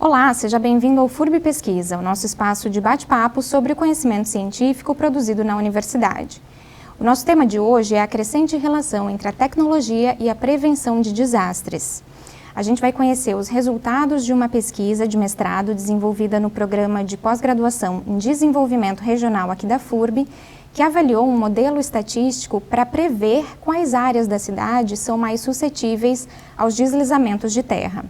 Olá, seja bem-vindo ao FURB Pesquisa, o nosso espaço de bate-papo sobre o conhecimento científico produzido na universidade. O nosso tema de hoje é a crescente relação entre a tecnologia e a prevenção de desastres. A gente vai conhecer os resultados de uma pesquisa de mestrado desenvolvida no programa de pós-graduação em desenvolvimento regional aqui da FURB, que avaliou um modelo estatístico para prever quais áreas da cidade são mais suscetíveis aos deslizamentos de terra.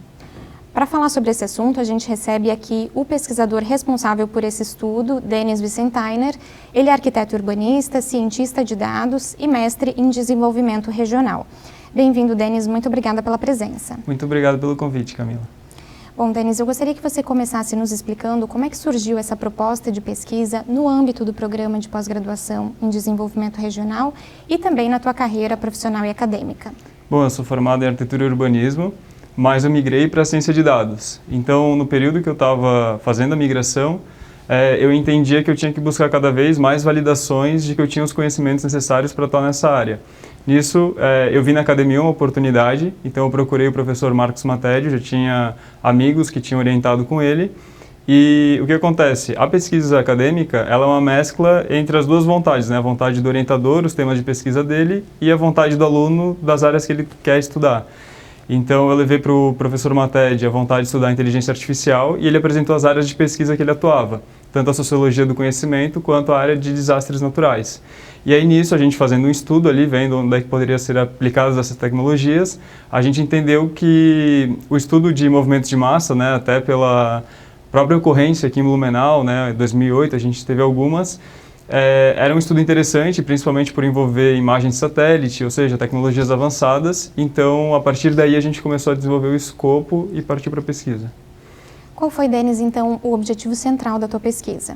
Para falar sobre esse assunto, a gente recebe aqui o pesquisador responsável por esse estudo, Denis Vicentainer. Ele é arquiteto urbanista, cientista de dados e mestre em desenvolvimento regional. Bem-vindo, Denis. Muito obrigada pela presença. Muito obrigado pelo convite, Camila. Bom, Denis, eu gostaria que você começasse nos explicando como é que surgiu essa proposta de pesquisa no âmbito do programa de pós-graduação em desenvolvimento regional e também na tua carreira profissional e acadêmica. Bom, eu sou formado em arquitetura e urbanismo, mas eu migrei para a ciência de dados. Então, no período que eu estava fazendo a migração, eu entendia que eu tinha que buscar cada vez mais validações de que eu tinha os conhecimentos necessários para atuar nessa área. Nisso, eu vi na academia uma oportunidade, então eu procurei o professor Marcos Matédio, já tinha amigos que tinham orientado com ele. E o que acontece? A pesquisa acadêmica, ela é uma mescla entre as duas vontades, né? A vontade do orientador, os temas de pesquisa dele, e a vontade do aluno das áreas que ele quer estudar. Então, eu levei para o professor Matédio a vontade de estudar inteligência artificial e ele apresentou as áreas de pesquisa que ele atuava, tanto a sociologia do conhecimento quanto a área de desastres naturais. E aí, nisso, a gente fazendo um estudo ali, vendo onde é que poderiam ser aplicadas essas tecnologias, a gente entendeu que o estudo de movimentos de massa, né, até pela própria ocorrência aqui em Blumenau, né, em 2008 a gente teve algumas, era um estudo interessante, principalmente por envolver imagens de satélite, ou seja, tecnologias avançadas. Então, a partir daí, a gente começou a desenvolver o escopo e partiu para a pesquisa. Qual foi, Denis, então, o objetivo central da tua pesquisa?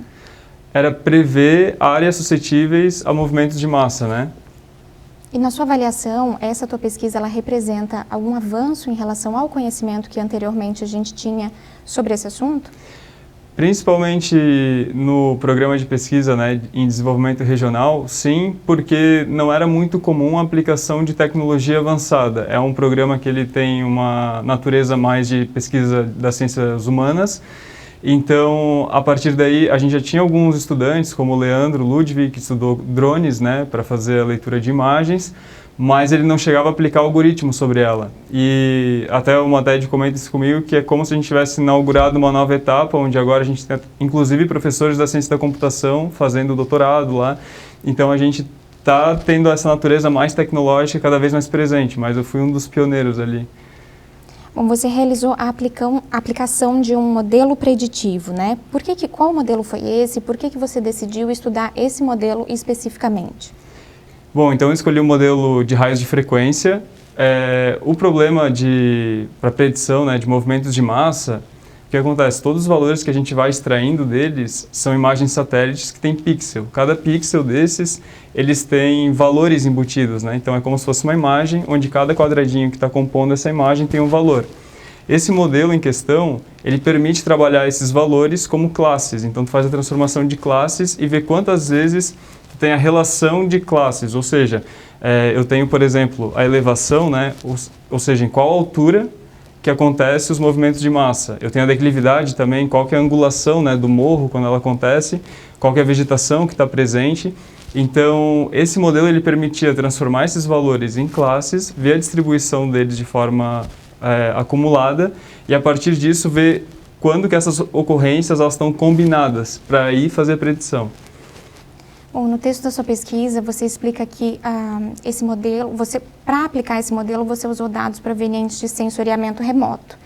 Era prever áreas suscetíveis a movimentos de massa, né? E na sua avaliação, essa tua pesquisa, ela representa algum avanço em relação ao conhecimento que anteriormente a gente tinha sobre esse assunto? Principalmente no programa de pesquisa, né, em desenvolvimento regional, sim, porque não era muito comum a aplicação de tecnologia avançada. É um programa que ele tem uma natureza mais de pesquisa das ciências humanas. Então, a partir daí, a gente já tinha alguns estudantes, como o Leandro Ludwig, que estudou drones, né, para fazer a leitura de imagens, mas ele não chegava a aplicar algoritmos sobre ela. E até o Matédio comenta isso comigo, que é como se a gente tivesse inaugurado uma nova etapa, onde agora a gente tem, inclusive, professores da ciência da computação fazendo doutorado lá. Então, a gente está tendo essa natureza mais tecnológica cada vez mais presente, mas eu fui um dos pioneiros ali. Bom, você realizou a aplicação de um modelo preditivo, né? Qual modelo foi esse? Por que você decidiu estudar esse modelo especificamente? Bom, então eu escolhi o modelo de raios de frequência. O problema para predição, né, de movimentos de massa, o que acontece? Todos os valores que a gente vai extraindo deles são imagens satélites que têm pixel. Cada pixel desses, eles têm valores embutidos, né? Então é como se fosse uma imagem onde cada quadradinho que está compondo essa imagem tem um valor. Esse modelo em questão, ele permite trabalhar esses valores como classes. Então tu faz a transformação de classes e vê quantas vezes tem a relação de classes, ou seja, eu tenho, por exemplo, a elevação, né, ou seja, em qual altura que acontece os movimentos de massa. Eu tenho a declividade também, qual que é a angulação, né, do morro quando ela acontece, qual que é a vegetação que está presente. Então, esse modelo ele permitia transformar esses valores em classes, ver a distribuição deles de forma acumulada e, a partir disso, ver quando que essas ocorrências elas estão combinadas para aí fazer a predição. Bom, no texto da sua pesquisa, você explica que esse modelo, para aplicar esse modelo, você usou dados provenientes de sensoriamento remoto.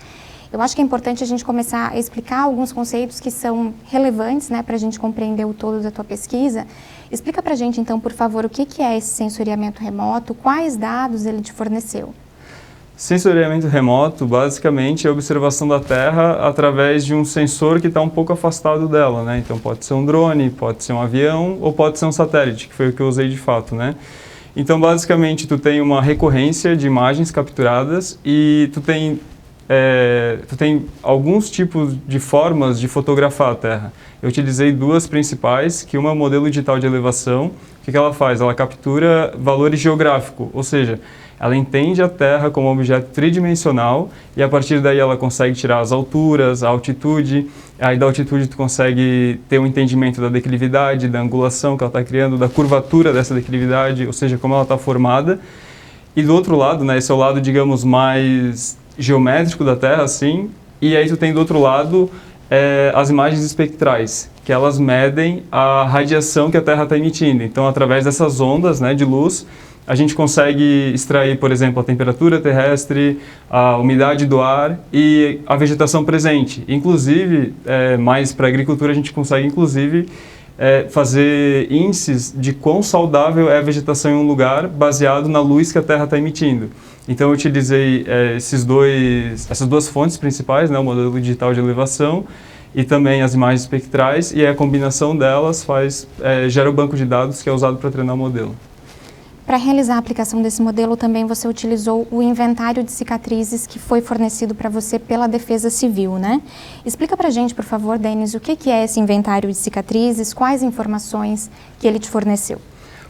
Eu acho que é importante a gente começar a explicar alguns conceitos que são relevantes, né, para a gente compreender o todo da tua pesquisa. Explica para a gente, então, por favor, o que é esse sensoriamento remoto, quais dados ele te forneceu? Sensoriamento remoto, basicamente, é a observação da Terra através de um sensor que está um pouco afastado dela, né? Então, pode ser um drone, pode ser um avião ou pode ser um satélite, que foi o que eu usei de fato, né? Então, basicamente, tu tem uma recorrência de imagens capturadas e tu tem alguns tipos de formas de fotografar a Terra. Eu utilizei duas principais, que uma é o modelo digital de elevação, o que ela faz? Ela captura valores geográficos, ou seja, ela entende a Terra como um objeto tridimensional e a partir daí ela consegue tirar as alturas, a altitude, aí da altitude tu consegue ter um entendimento da declividade, da angulação que ela está criando, da curvatura dessa declividade, ou seja, como ela está formada. E do outro lado, né, esse é o lado, digamos, mais geométrico da Terra, assim, e aí tu tem do outro lado as imagens espectrais, que elas medem a radiação que a Terra está emitindo. Então, através dessas ondas, né, de luz, a gente consegue extrair, por exemplo, a temperatura terrestre, a umidade do ar e a vegetação presente. Inclusive, mais para a agricultura, a gente consegue, inclusive, fazer índices de quão saudável é a vegetação em um lugar baseado na luz que a Terra está emitindo. Então, eu utilizei essas duas fontes principais, né, o modelo digital de elevação e também as imagens espectrais, e a combinação delas gera o banco de dados que é usado para treinar o modelo. Para realizar a aplicação desse modelo, também você utilizou o inventário de cicatrizes que foi fornecido para você pela Defesa Civil, né? Explica para a gente, por favor, Denis, o que é esse inventário de cicatrizes, quais informações que ele te forneceu?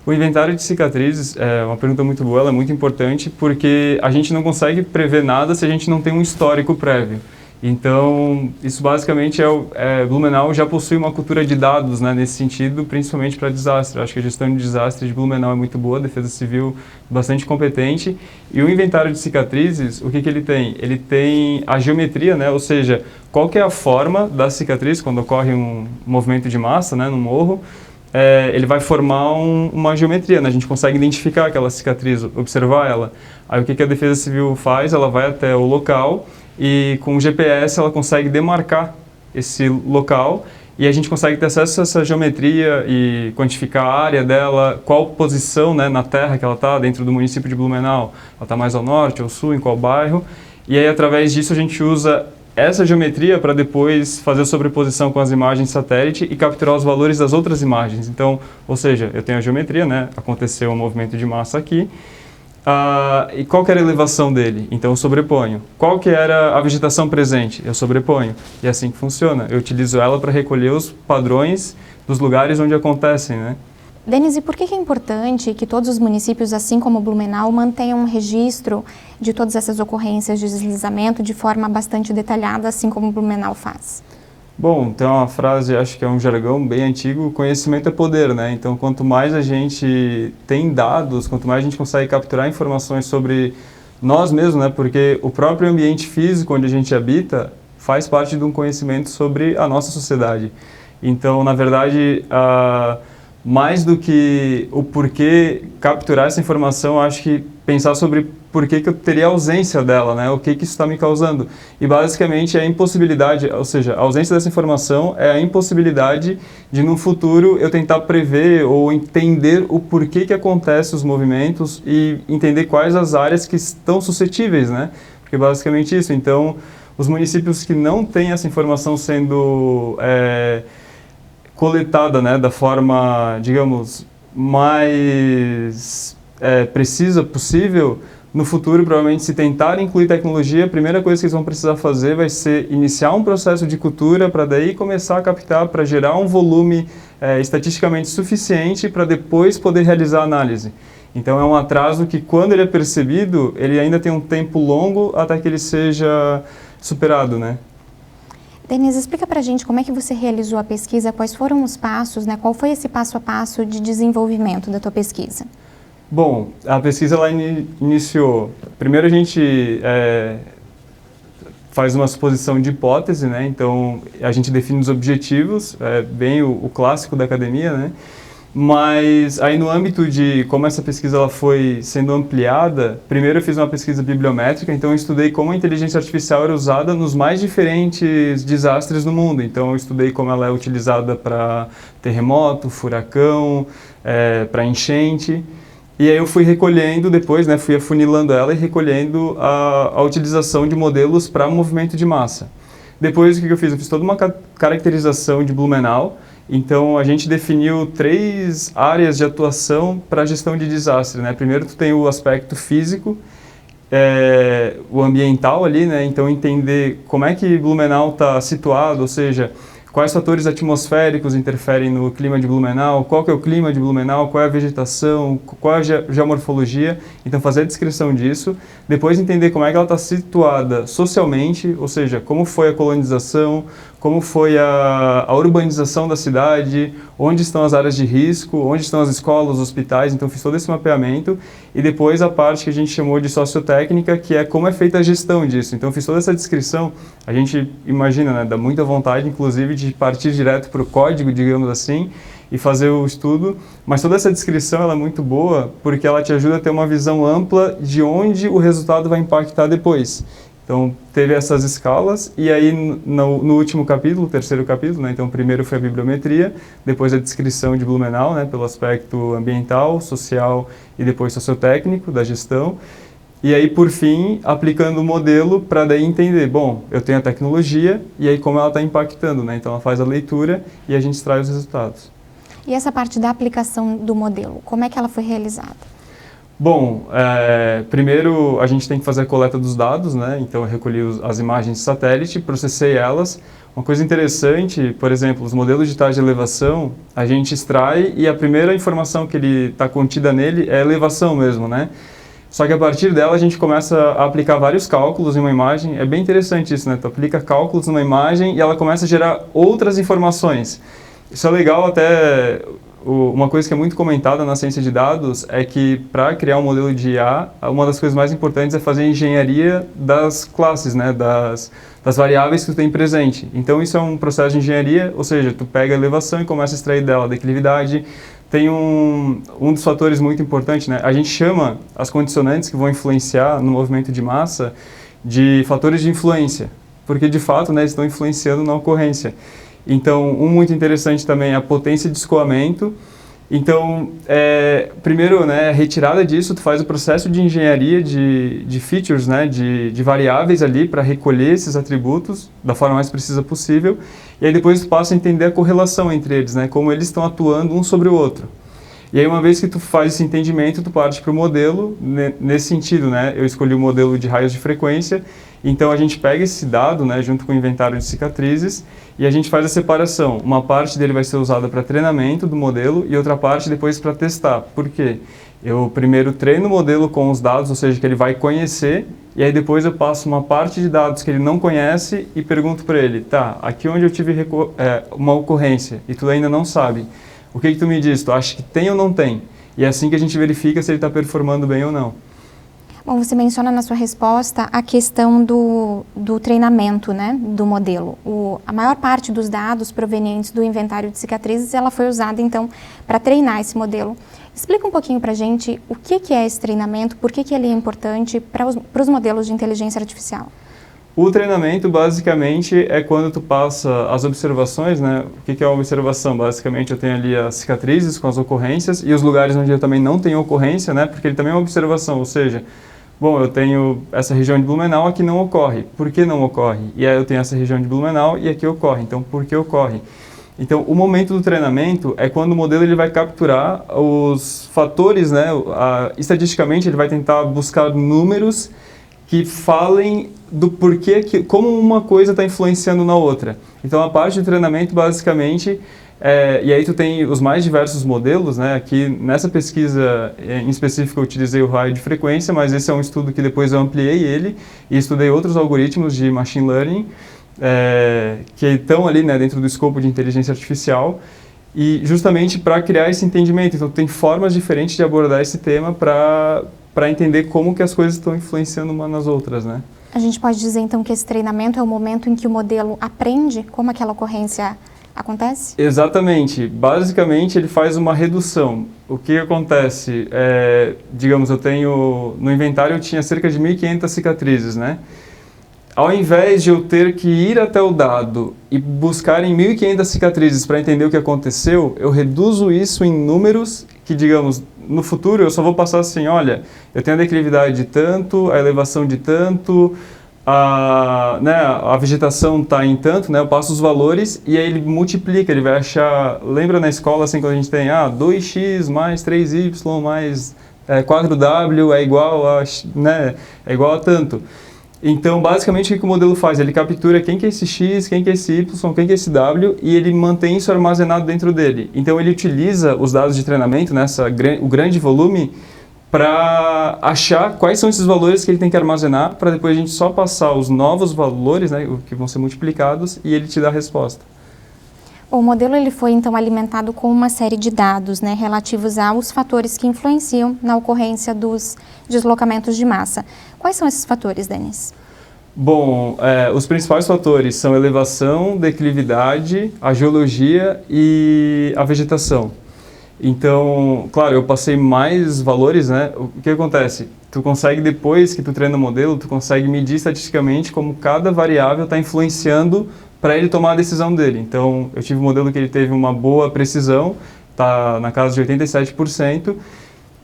O inventário de cicatrizes é uma pergunta muito boa, ela é muito importante porque a gente não consegue prever nada se a gente não tem um histórico prévio. Então, isso basicamente Blumenau já possui uma cultura de dados, né, nesse sentido, principalmente para desastre. Acho que a gestão de desastre de Blumenau é muito boa, a Defesa Civil bastante competente. E o inventário de cicatrizes, o que ele tem? Ele tem a geometria, né, ou seja, qual que é a forma da cicatriz quando ocorre um movimento de massa, né, no morro. Ele vai formar uma geometria, né? A gente consegue identificar aquela cicatriz, observar ela. Aí o que a Defesa Civil faz? Ela vai até o local e com o GPS ela consegue demarcar esse local e a gente consegue ter acesso a essa geometria e quantificar a área dela, qual posição, né, na terra que ela está dentro do município de Blumenau. Ela está mais ao norte, ao sul, em qual bairro. E aí através disso a gente usa essa geometria para depois fazer a sobreposição com as imagens satélite e capturar os valores das outras imagens. Então, ou seja, eu tenho a geometria, né? Aconteceu um movimento de massa aqui. E qual que era a elevação dele? Então eu sobreponho. Qual que era a vegetação presente? Eu sobreponho. E é assim que funciona. Eu utilizo ela para recolher os padrões dos lugares onde acontecem, né? Denis, e por que é importante que todos os municípios, assim como Blumenau, mantenham um registro de todas essas ocorrências de deslizamento de forma bastante detalhada, assim como Blumenau faz? Bom, tem uma frase, acho que é um jargão bem antigo, conhecimento é poder, né? Então, quanto mais a gente tem dados, quanto mais a gente consegue capturar informações sobre nós mesmos, né? Porque o próprio ambiente físico onde a gente habita faz parte de um conhecimento sobre a nossa sociedade. Então, na verdade, mais do que o porquê capturar essa informação, acho que pensar sobre por que eu teria ausência dela, né? O que isso está me causando. E basicamente é a impossibilidade, ou seja, a ausência dessa informação é a impossibilidade de no futuro eu tentar prever ou entender o porquê que acontecem os movimentos e entender quais as áreas que estão suscetíveis, né? Porque basicamente isso. Então, os municípios que não têm essa informação sendo coletada, né, da forma, digamos, mais precisa possível, no futuro, provavelmente, se tentar incluir tecnologia, a primeira coisa que eles vão precisar fazer vai ser iniciar um processo de cultura para daí começar a captar, para gerar um volume estatisticamente suficiente para depois poder realizar a análise. Então, é um atraso que, quando ele é percebido, ele ainda tem um tempo longo até que ele seja superado, né? Denis, explica pra gente como é que você realizou a pesquisa, quais foram os passos, né? Qual foi esse passo a passo de desenvolvimento da tua pesquisa? Bom, a pesquisa ela iniciou. Primeiro a gente faz uma suposição de hipótese, né? Então a gente define os objetivos, bem o clássico da academia, né? Mas aí no âmbito de como essa pesquisa ela foi sendo ampliada, primeiro eu fiz uma pesquisa bibliométrica, então eu estudei como a inteligência artificial era usada nos mais diferentes desastres do mundo. Então eu estudei como ela é utilizada para terremoto, furacão, para enchente. E aí eu fui recolhendo depois, né, fui afunilando ela e recolhendo a utilização de modelos para movimento de massa. Depois o que eu fiz? Eu fiz toda uma caracterização de Blumenau. Então a gente definiu 3 áreas de atuação para a gestão de desastre, né? Primeiro tu tem o aspecto físico, o ambiental ali, né? Então entender como é que Blumenau está situado, ou seja, quais fatores atmosféricos interferem no clima de Blumenau, qual que é o clima de Blumenau, qual é a vegetação, qual é a geomorfologia. Então, fazer a descrição disso, depois entender como é que ela está situada socialmente, ou seja, como foi a colonização, como foi a urbanização da cidade, onde estão as áreas de risco, onde estão as escolas, os hospitais. Então, fiz todo esse mapeamento e depois a parte que a gente chamou de sociotécnica, que é como é feita a gestão disso. Então, fiz toda essa descrição. A gente imagina, né, dá muita vontade, inclusive, de partir direto para o código, digamos assim, e fazer o estudo, mas toda essa descrição ela é muito boa porque ela te ajuda a ter uma visão ampla de onde o resultado vai impactar depois. Então, teve essas escalas e aí no último capítulo, o terceiro capítulo, né, então primeiro foi a bibliometria, depois a descrição de Blumenau, né, pelo aspecto ambiental, social e depois sociotécnico da gestão. E aí, por fim, aplicando o modelo para daí entender, bom, eu tenho a tecnologia e aí como ela está impactando, né? Então ela faz a leitura e a gente extrai os resultados. E essa parte da aplicação do modelo, como é que ela foi realizada? Bom, primeiro a gente tem que fazer a coleta dos dados, né? Então eu recolhi as imagens de satélite, processei elas. Uma coisa interessante, por exemplo, os modelos digitais de elevação, a gente extrai e a primeira informação que está contida nele é a elevação mesmo, né? Só que a partir dela a gente começa a aplicar vários cálculos em uma imagem. É bem interessante isso, né? Tu aplica cálculos numa imagem e ela começa a gerar outras informações. Isso é legal até... Uma coisa que é muito comentada na ciência de dados é que para criar um modelo de IA, uma das coisas mais importantes é fazer a engenharia das classes, né? Das variáveis que tu tem presente. Então isso é um processo de engenharia, ou seja, tu pega a elevação e começa a extrair dela a declividade. Tem um dos fatores muito importantes, né? A gente chama as condicionantes que vão influenciar no movimento de massa de fatores de influência, porque de fato, né, eles estão influenciando na ocorrência. Então, muito interessante também é a potência de escoamento. Então, primeiro, né, a retirada disso, tu faz o processo de engenharia de features, né, de variáveis ali para recolher esses atributos da forma mais precisa possível. E aí depois tu passa a entender a correlação entre eles, né, como eles estão atuando um sobre o outro. E aí uma vez que tu faz esse entendimento, tu parte para o modelo nesse sentido, né? Eu escolhi o modelo de raios de frequência, então a gente pega esse dado, né, junto com o inventário de cicatrizes e a gente faz a separação. Uma parte dele vai ser usada para treinamento do modelo e outra parte depois para testar. Por quê? Eu primeiro treino o modelo com os dados, ou seja, que ele vai conhecer, e aí depois eu passo uma parte de dados que ele não conhece e pergunto para ele, tá, aqui onde eu tive uma ocorrência e tu ainda não sabe, o que tu me diz? Tu acha que tem ou não tem? E é assim que a gente verifica se ele está performando bem ou não. Bom, você menciona na sua resposta a questão do treinamento, né, do modelo. A maior parte dos dados provenientes do inventário de cicatrizes, ela foi usada, então, para treinar esse modelo. Explica um pouquinho para a gente o que é esse treinamento, por que ele é importante para os modelos de inteligência artificial. O treinamento, basicamente, é quando tu passa as observações, né? O que é uma observação? Basicamente, eu tenho ali as cicatrizes com as ocorrências e os lugares onde eu também não tenho ocorrência, né? Porque ele também é uma observação, ou seja, bom, eu tenho essa região de Blumenau, aqui não ocorre. Por que não ocorre? E aí eu tenho essa região de Blumenau e aqui ocorre. Então, por que ocorre? Então, o momento do treinamento é quando o modelo ele vai capturar os fatores, né? Estatisticamente, ele vai tentar buscar números que falem do porquê, como uma coisa está influenciando na outra. Então, a parte do treinamento, basicamente, e aí tu tem os mais diversos modelos, né? Aqui, nessa pesquisa em específico, eu utilizei o raio de frequência, mas esse é um estudo que depois eu ampliei ele e estudei outros algoritmos de machine learning que estão ali, né, dentro do escopo de inteligência artificial, e justamente para criar esse entendimento. Então, tem formas diferentes de abordar esse tema para entender como que as coisas estão influenciando umas nas outras, né? A gente pode dizer, então, que esse treinamento é o momento em que o modelo aprende como aquela ocorrência acontece? Exatamente. Basicamente, ele faz uma redução. O que acontece? Digamos, no inventário eu tinha cerca de 1.500 cicatrizes, né? Ao invés de eu ter que ir até o dado e buscar em 1.500 cicatrizes para entender o que aconteceu, eu reduzo isso em números que, digamos, no futuro eu só vou passar assim, olha, eu tenho a declividade de tanto, a elevação de tanto, a vegetação está em tanto, né, eu passo os valores e aí ele multiplica, ele vai achar, lembra na escola assim quando a gente tem 2x mais 3y mais 4w é igual a, né, é igual a tanto. Então, basicamente, o que o modelo faz? Ele captura quem que é esse X, quem que é esse Y, quem que é esse W, e ele mantém isso armazenado dentro dele. Então, ele utiliza os dados de treinamento, né, o grande volume, para achar quais são esses valores que ele tem que armazenar, para depois a gente só passar os novos valores, né, que vão ser multiplicados, e ele te dá a resposta. O modelo ele foi então alimentado com uma série de dados, né, relativos aos fatores que influenciam na ocorrência dos deslocamentos de massa. Quais são esses fatores, Denis? Bom, os principais fatores são elevação, declividade, a geologia e a vegetação. Então, claro, eu passei mais valores, né? O que acontece? Tu consegue, depois que tu treina o modelo, tu consegue medir estatisticamente como cada variável está influenciando para ele tomar a decisão dele. Então, eu tive um modelo que ele teve uma boa precisão, está na casa de 87%,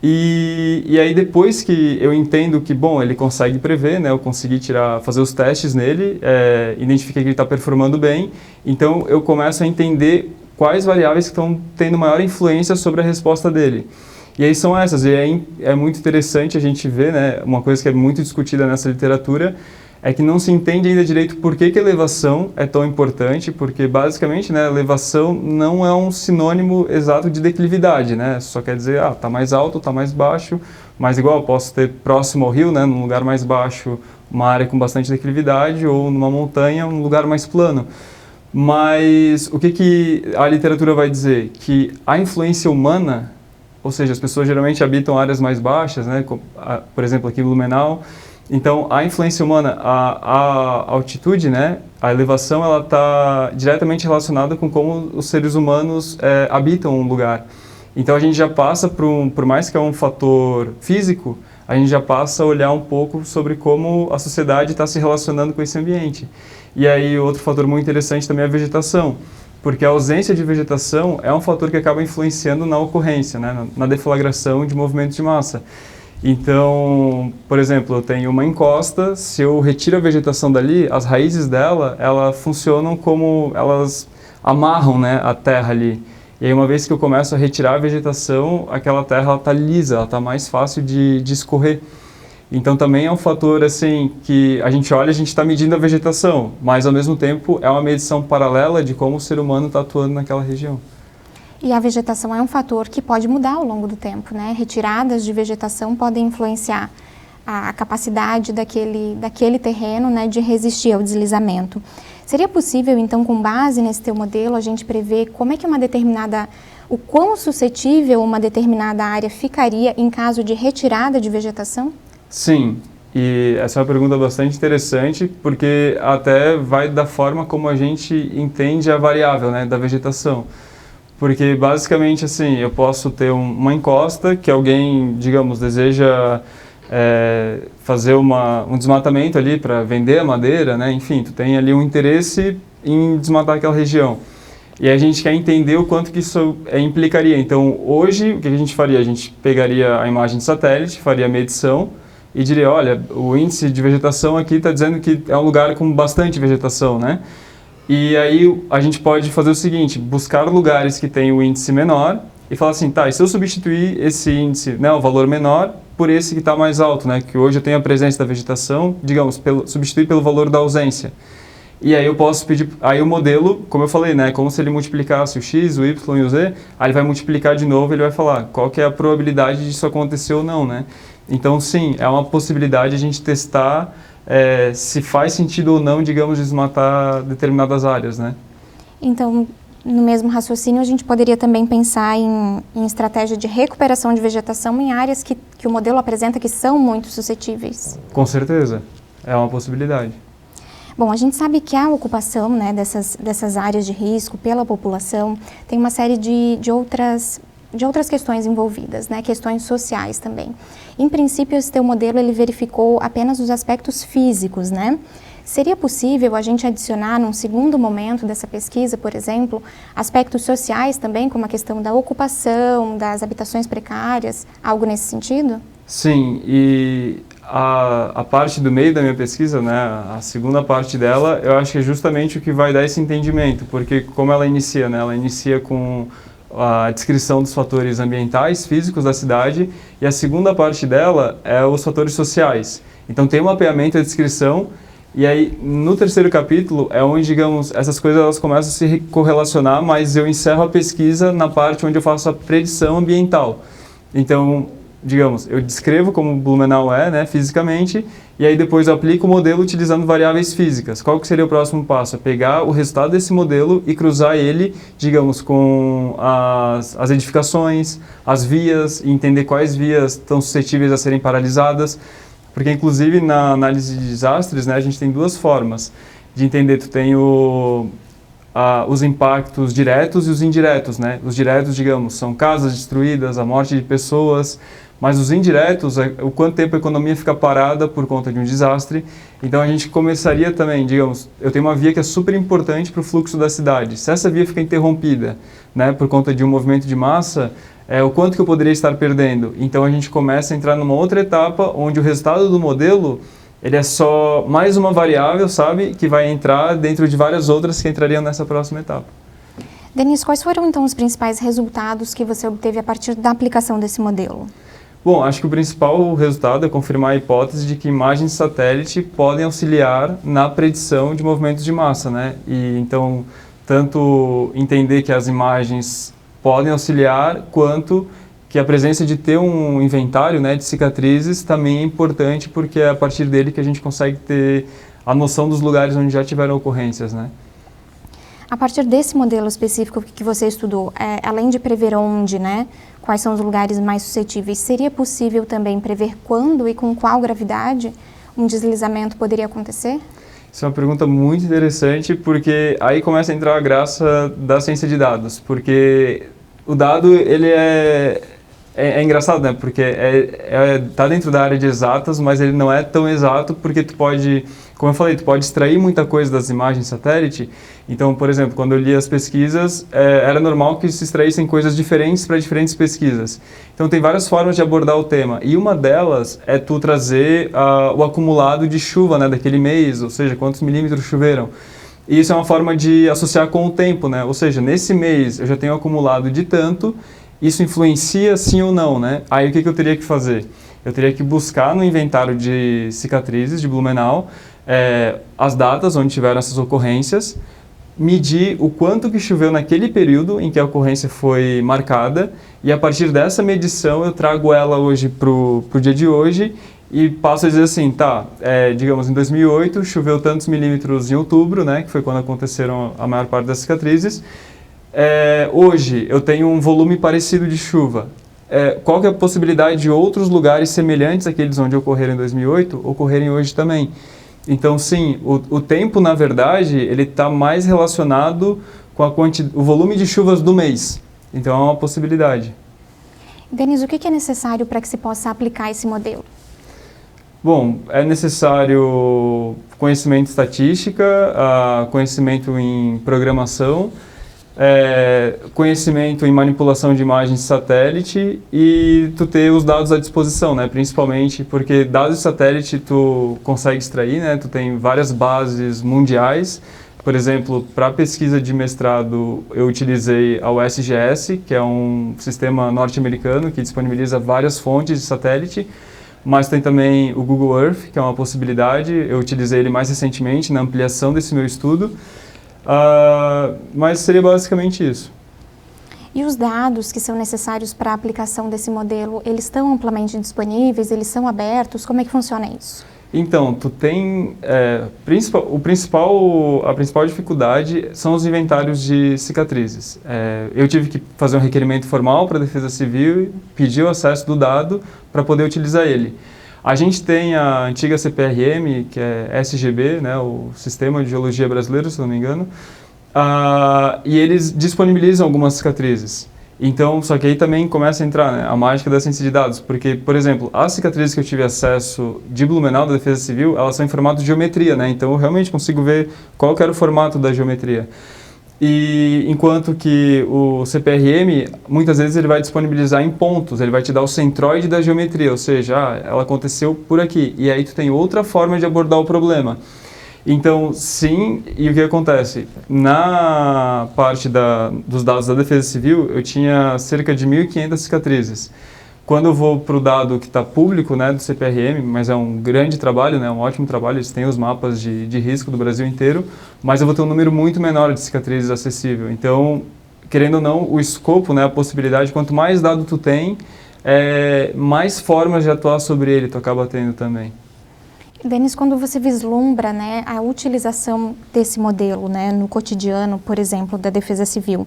e aí depois que eu entendo que, bom, ele consegue prever, né, eu consegui fazer os testes nele, identifiquei que ele está performando bem, então eu começo a entender quais variáveis que estão tendo maior influência sobre a resposta dele. E aí são essas, e é muito interessante a gente ver, né, uma coisa que é muito discutida nessa literatura, é que não se entende ainda direito por que a elevação é tão importante, porque basicamente, né, elevação não é um sinônimo exato de declividade, né, só quer dizer, tá mais alto, tá mais baixo, mas igual eu posso ter próximo ao rio, né, num lugar mais baixo, uma área com bastante declividade, ou numa montanha, um lugar mais plano. Mas o que a literatura vai dizer? Que a influência humana, ou seja, as pessoas geralmente habitam áreas mais baixas, né, por exemplo, aqui em Blumenau. Então, a influência humana, a altitude, né, a elevação, ela está diretamente relacionada com como os seres humanos habitam um lugar. Então, a gente já passa por mais que é um fator físico, a gente já passa a olhar um pouco sobre como a sociedade está se relacionando com esse ambiente. E aí, outro fator muito interessante também é a vegetação, porque a ausência de vegetação é um fator que acaba influenciando na ocorrência, né, na deflagração de movimentos de massa. Então, por exemplo, eu tenho uma encosta, se eu retiro a vegetação dali, as raízes dela, elas funcionam como, elas amarram, né, a terra ali. E aí uma vez que eu começo a retirar a vegetação, aquela terra está lisa, ela está mais fácil de escorrer. Então também é um fator assim que a gente olha, a gente está medindo a vegetação, mas ao mesmo tempo é uma medição paralela de como o ser humano está atuando naquela região. E a vegetação é um fator que pode mudar ao longo do tempo, né? Retiradas de vegetação podem influenciar a capacidade daquele terreno, né, de resistir ao deslizamento. Seria possível, então, com base nesse teu modelo, a gente prever como é que o quão suscetível uma determinada área ficaria em caso de retirada de vegetação? Sim, e essa é uma pergunta bastante interessante, porque até vai da forma como a gente entende a variável, né, da vegetação. Porque basicamente assim, eu posso ter uma encosta que alguém, digamos, deseja fazer um desmatamento ali para vender a madeira, né? Enfim, tu tem ali um interesse em desmatar aquela região. E a gente quer entender o quanto que isso implicaria. Então, hoje, o que a gente faria? A gente pegaria a imagem de satélite, faria a medição e diria, olha, o índice de vegetação aqui está dizendo que é um lugar com bastante vegetação, né? E aí a gente pode fazer o seguinte, buscar lugares que têm o índice menor e falar assim, tá, e se eu substituir esse índice, né, o valor menor, por esse que está mais alto, né, que hoje eu tenho a presença da vegetação, digamos, substituir pelo valor da ausência. E aí eu posso pedir, aí o modelo, como eu falei, né, como se ele multiplicasse o X, o Y e o Z, aí ele vai multiplicar de novo e ele vai falar qual que é a probabilidade disso acontecer ou não, né. Então sim, é uma possibilidade a gente testar se faz sentido ou não, digamos, desmatar determinadas áreas, né? Então, no mesmo raciocínio, a gente poderia também pensar em estratégia de recuperação de vegetação em áreas que o modelo apresenta que são muito suscetíveis. Com certeza, é uma possibilidade. Bom, a gente sabe que a ocupação, né, dessas áreas de risco pela população tem uma série de outras questões envolvidas, né, questões sociais também. Em princípio, esse teu modelo ele verificou apenas os aspectos físicos, né? Seria possível a gente adicionar num segundo momento dessa pesquisa, por exemplo, aspectos sociais também, como a questão da ocupação, das habitações precárias, algo nesse sentido? Sim, e a parte do meio da minha pesquisa, né, a segunda parte dela, eu acho que é justamente o que vai dar esse entendimento, porque como ela inicia, né, ela inicia com a descrição dos fatores ambientais, físicos da cidade, e a segunda parte dela é os fatores sociais. Então tem o mapeamento e a descrição, e aí no terceiro capítulo é onde, digamos, essas coisas elas começam a se correlacionar, mas eu encerro a pesquisa na parte onde eu faço a predição ambiental. Então, digamos, eu descrevo como Blumenau é, né, fisicamente, e aí depois eu aplico o modelo utilizando variáveis físicas. Qual que seria o próximo passo? É pegar o resultado desse modelo e cruzar ele, digamos, com as edificações, as vias, e entender quais vias estão suscetíveis a serem paralisadas. Porque, inclusive, na análise de desastres, né, a gente tem duas formas de entender. Tu tem os impactos diretos e os indiretos, né? Os diretos, digamos, são casas destruídas, a morte de pessoas, mas os indiretos é o quanto tempo a economia fica parada por conta de um desastre. Então a gente começaria também, digamos, eu tenho uma via que é super importante para o fluxo da cidade. Se essa via fica interrompida, né, por conta de um movimento de massa, o quanto que eu poderia estar perdendo? Então a gente começa a entrar numa outra etapa onde o resultado do modelo ele é só mais uma variável, sabe, que vai entrar dentro de várias outras que entrariam nessa próxima etapa. Denise, quais foram então os principais resultados que você obteve a partir da aplicação desse modelo? Bom, acho que o principal resultado é confirmar a hipótese de que imagens de satélite podem auxiliar na predição de movimentos de massa, né? E então, tanto entender que as imagens podem auxiliar, quanto que a presença de ter um inventário, né, de cicatrizes também é importante, porque é a partir dele que a gente consegue ter a noção dos lugares onde já tiveram ocorrências, né? A partir desse modelo específico que você estudou, além de prever onde, né, quais são os lugares mais suscetíveis, seria possível também prever quando e com qual gravidade um deslizamento poderia acontecer? Isso é uma pergunta muito interessante, porque aí começa a entrar a graça da ciência de dados, porque o dado, ele é engraçado, né? Porque tá dentro da área de exatas, mas ele não é tão exato, porque tu pode, como eu falei, tu pode extrair muita coisa das imagens satélite. Então, por exemplo, quando eu li as pesquisas, era normal que se extraíssem coisas diferentes para diferentes pesquisas. Então, tem várias formas de abordar o tema. E uma delas é tu trazer o acumulado de chuva, né, daquele mês, ou seja, quantos milímetros choveram. E isso é uma forma de associar com o tempo, né? Ou seja, nesse mês eu já tenho acumulado de tanto, isso influencia sim ou não, né? Aí o que eu teria que fazer? Eu teria que buscar no inventário de cicatrizes de Blumenau as datas onde tiveram essas ocorrências, medir o quanto que choveu naquele período em que a ocorrência foi marcada, e a partir dessa medição eu trago ela hoje para o dia de hoje e passo a dizer assim, tá, digamos, em 2008 choveu tantos milímetros em outubro, né, que foi quando aconteceram a maior parte das cicatrizes. Hoje eu tenho um volume parecido de chuva. Qual que é a possibilidade de outros lugares semelhantes àqueles onde ocorreram em 2008 ocorrerem hoje também? Então, sim, o tempo, na verdade, ele está mais relacionado com o volume de chuvas do mês. Então, é uma possibilidade. Denise, o que é necessário para que se possa aplicar esse modelo? Bom, é necessário conhecimento em estatística, conhecimento em programação, conhecimento em manipulação de imagens de satélite e tu ter os dados à disposição, né? Principalmente porque dados de satélite tu consegue extrair, né? Tu tem várias bases mundiais. Por exemplo, para pesquisa de mestrado eu utilizei a USGS, que é um sistema norte-americano que disponibiliza várias fontes de satélite, mas tem também o Google Earth, que é uma possibilidade. Eu utilizei ele mais recentemente na ampliação desse meu estudo. Mas seria basicamente isso. E os dados que são necessários para a aplicação desse modelo, eles estão amplamente disponíveis? Eles são abertos? Como é que funciona isso? Então, tu tem... a principal dificuldade são os inventários de cicatrizes. Eu tive que fazer um requerimento formal para a Defesa Civil e pedir o acesso do dado para poder utilizar ele. A gente tem a antiga CPRM, que é SGB, né, o Sistema de Geologia Brasileiro, se não me engano, e eles disponibilizam algumas cicatrizes. Então, só que aí também começa a entrar, né, a mágica da ciência de dados, porque, por exemplo, as cicatrizes que eu tive acesso de Blumenau, da Defesa Civil, elas são em formato de geometria, né, então eu realmente consigo ver qual que era o formato da geometria. E enquanto que o CPRM, muitas vezes ele vai disponibilizar em pontos, ele vai te dar o centroide da geometria, ou seja, ela aconteceu por aqui, e aí tu tem outra forma de abordar o problema. Então, sim, e o que acontece? Na parte dos dados da Defesa Civil, eu tinha cerca de 1.500 cicatrizes. quando eu vou para o dado que está público, né, do CPRM, mas é um grande trabalho, né, um ótimo trabalho, eles têm os mapas de risco do Brasil inteiro, mas eu vou ter um número muito menor de cicatrizes acessível. Então, querendo ou não, o escopo, né, a possibilidade, quanto mais dado tu tem, mais formas de atuar sobre ele tu acaba tendo também. Denis, quando você vislumbra, né, a utilização desse modelo, né, no cotidiano, por exemplo, da Defesa Civil,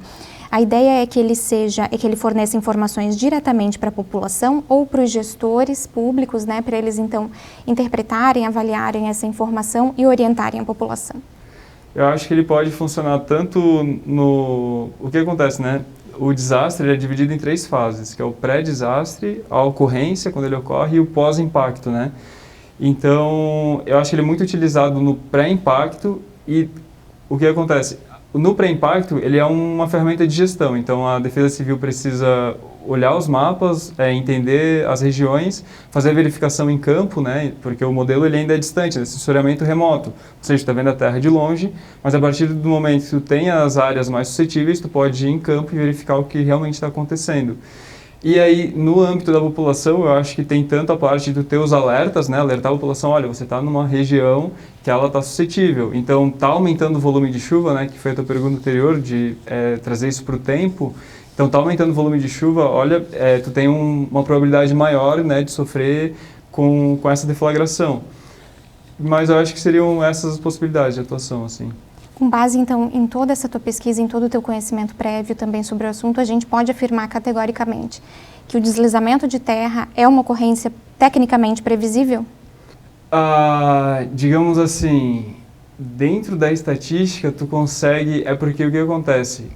a ideia é que ele forneça informações diretamente para a população ou para os gestores públicos, né, para eles então interpretarem, avaliarem essa informação e orientarem a população? Eu acho que ele pode funcionar tanto no... O que acontece, né? O desastre ele é dividido em 3 fases, que é o pré-desastre, a ocorrência, quando ele ocorre, e o pós-impacto, né? Então, eu acho que ele é muito utilizado no pré-impacto e o que acontece? No pré-impacto, ele é uma ferramenta de gestão, então a Defesa Civil precisa olhar os mapas, entender as regiões, fazer a verificação em campo, né, porque o modelo ele ainda é distante, é sensoriamento remoto, ou seja, tu está vendo a Terra de longe, mas a partir do momento que tu tem as áreas mais suscetíveis, tu pode ir em campo e verificar o que realmente está acontecendo. E aí, no âmbito da população, eu acho que tem tanto a parte de ter os alertas, né, alertar a população, olha, você está numa região que ela está suscetível, então está aumentando o volume de chuva, né, que foi a tua pergunta anterior, de trazer isso para o tempo, então está aumentando o volume de chuva, olha, tu tem uma probabilidade maior, né, de sofrer com essa deflagração. Mas eu acho que seriam essas as possibilidades de atuação, assim. Com base, então, em toda essa tua pesquisa, em todo o teu conhecimento prévio também sobre o assunto, a gente pode afirmar categoricamente que o deslizamento de terra é uma ocorrência tecnicamente previsível? Digamos assim, dentro da estatística, tu consegue... É porque o que acontece?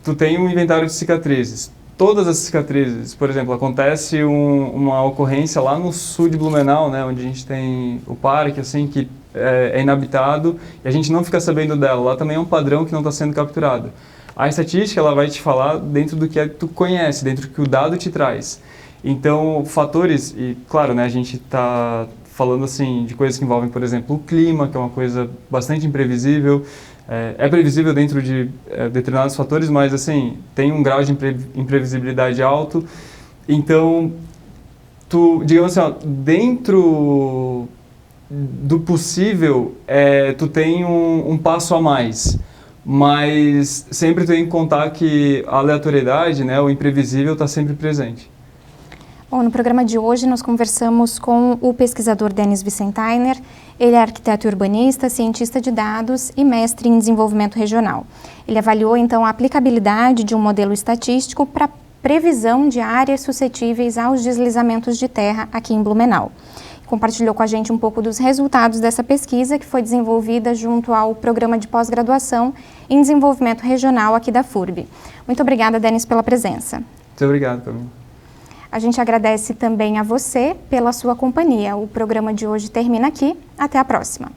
Tu tem um inventário de cicatrizes. Todas as cicatrizes, por exemplo, acontece uma ocorrência lá no sul de Blumenau, né, onde a gente tem o parque, assim, que é inabitado e a gente não fica sabendo dela. Lá também é um padrão que não está sendo capturado. A estatística ela vai te falar dentro do que tu conhece, dentro do que o dado te traz. Então, fatores, e claro, né, a gente está falando assim de coisas que envolvem, por exemplo, o clima, que é uma coisa bastante imprevisível. É previsível dentro de determinados fatores, mas assim, tem um grau de imprevisibilidade alto. Então, digamos assim, ó, dentro do possível, tu tem um passo a mais, mas sempre tem que contar que a aleatoriedade, né, o imprevisível está sempre presente. Bom, no programa de hoje nós conversamos com o pesquisador Denis Vicentainer. Ele é arquiteto e urbanista, cientista de dados e mestre em desenvolvimento regional. Ele avaliou então a aplicabilidade de um modelo estatístico para previsão de áreas suscetíveis aos deslizamentos de terra aqui em Blumenau. Compartilhou com a gente um pouco dos resultados dessa pesquisa que foi desenvolvida junto ao Programa de Pós-Graduação em Desenvolvimento Regional aqui da FURB. Muito obrigada, Denis, pela presença. Muito obrigado, Camila. A gente agradece também a você pela sua companhia. O programa de hoje termina aqui. Até a próxima.